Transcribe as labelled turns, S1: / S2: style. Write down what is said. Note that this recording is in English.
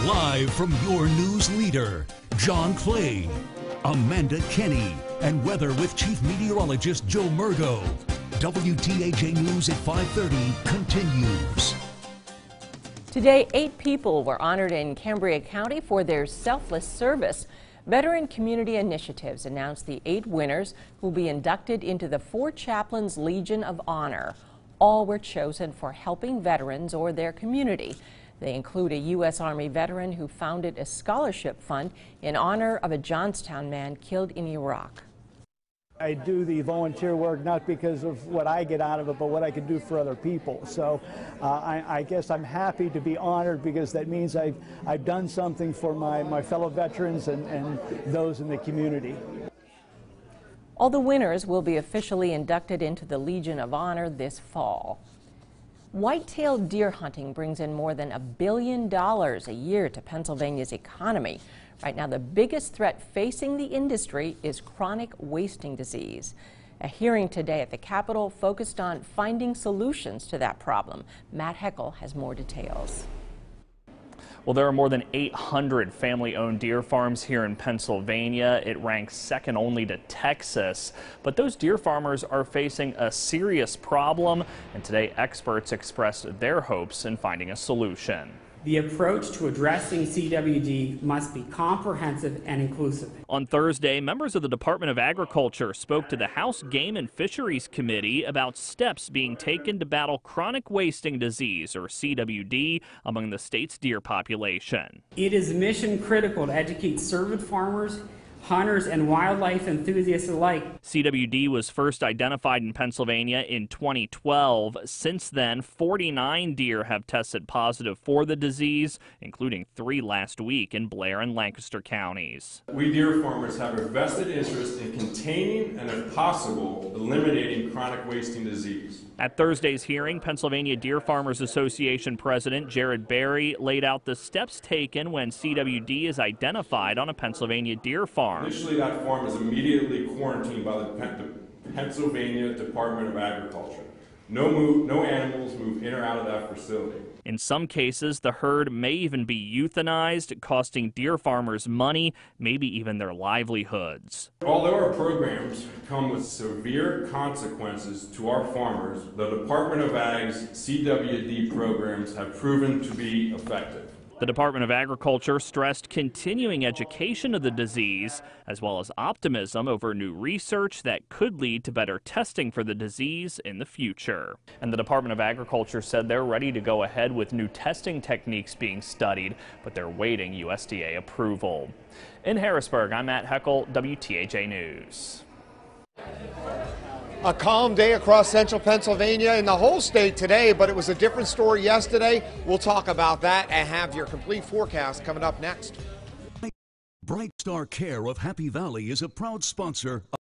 S1: Live from your news leader, John Clay, Amanda Kenny, and weather with Chief Meteorologist Joe Murgo. WTAJ News at 5:30 continues.
S2: Today, 8 people were honored in Cambria County for their selfless service. Veteran Community Initiatives announced the 8 winners who will be inducted into the Fort Chaplains Legion of Honor. All were chosen for helping veterans or their community. They include a U.S. Army veteran who founded a scholarship fund in honor of a Johnstown man killed in Iraq.
S3: I do the volunteer work not because of what I get out of it, but what I can do for other people. So I guess I'm happy to be honored because that means I've done something for my fellow veterans and those in the community.
S2: All the winners will be officially inducted into the Legion of Honor this fall. White-tailed deer hunting brings in more than $1 billion a year to Pennsylvania's economy. Right now, the biggest threat facing the industry is chronic wasting disease. A hearing today at the Capitol focused on finding solutions to that problem. Matt Heckel has more details.
S4: Well, there are more than 800 family-owned deer farms here in Pennsylvania. It ranks second only to Texas. But those deer farmers are facing a serious problem, and today experts expressed their hopes in finding a solution.
S5: The approach to addressing CWD must be comprehensive and inclusive.
S4: On Thursday, members of the Department of Agriculture spoke to the House Game and Fisheries Committee about steps being taken to battle chronic wasting disease, or CWD, among the state's deer population.
S5: It is mission critical to educate cervid farmers, hunters, and wildlife enthusiasts alike.
S4: CWD was first identified in Pennsylvania in 2012. Since then, 49 deer have tested positive for the disease, including 3 last week in Blair and Lancaster counties.
S6: We deer farmers have a vested interest in containing and, if possible, eliminating chronic wasting disease.
S4: At Thursday's hearing, Pennsylvania Deer Farmers Association President Jared Berry laid out the steps taken when CWD is identified on a Pennsylvania deer farm.
S6: Initially, that farm is immediately quarantined by the Pennsylvania Department of Agriculture. No animals move in or out of that facility.
S4: In some cases, the herd may even be euthanized, costing deer farmers money, maybe even their livelihoods.
S6: Although our programs come with severe consequences to our farmers, the Department of Ag's CWD programs have proven to be effective.
S4: The Department of Agriculture stressed continuing education of the disease, as well as optimism over new research that could lead to better testing for the disease in the future. And the Department of Agriculture said they're ready to go ahead with new testing techniques being studied, but they're waiting USDA approval. In Harrisburg, I'm Matt Heckel, WTAJ News.
S7: A calm day across central Pennsylvania and the whole state today, but it was a different story yesterday. We'll talk about that and have your complete forecast coming up next.
S1: Bright Star Care of Happy Valley is a proud sponsor of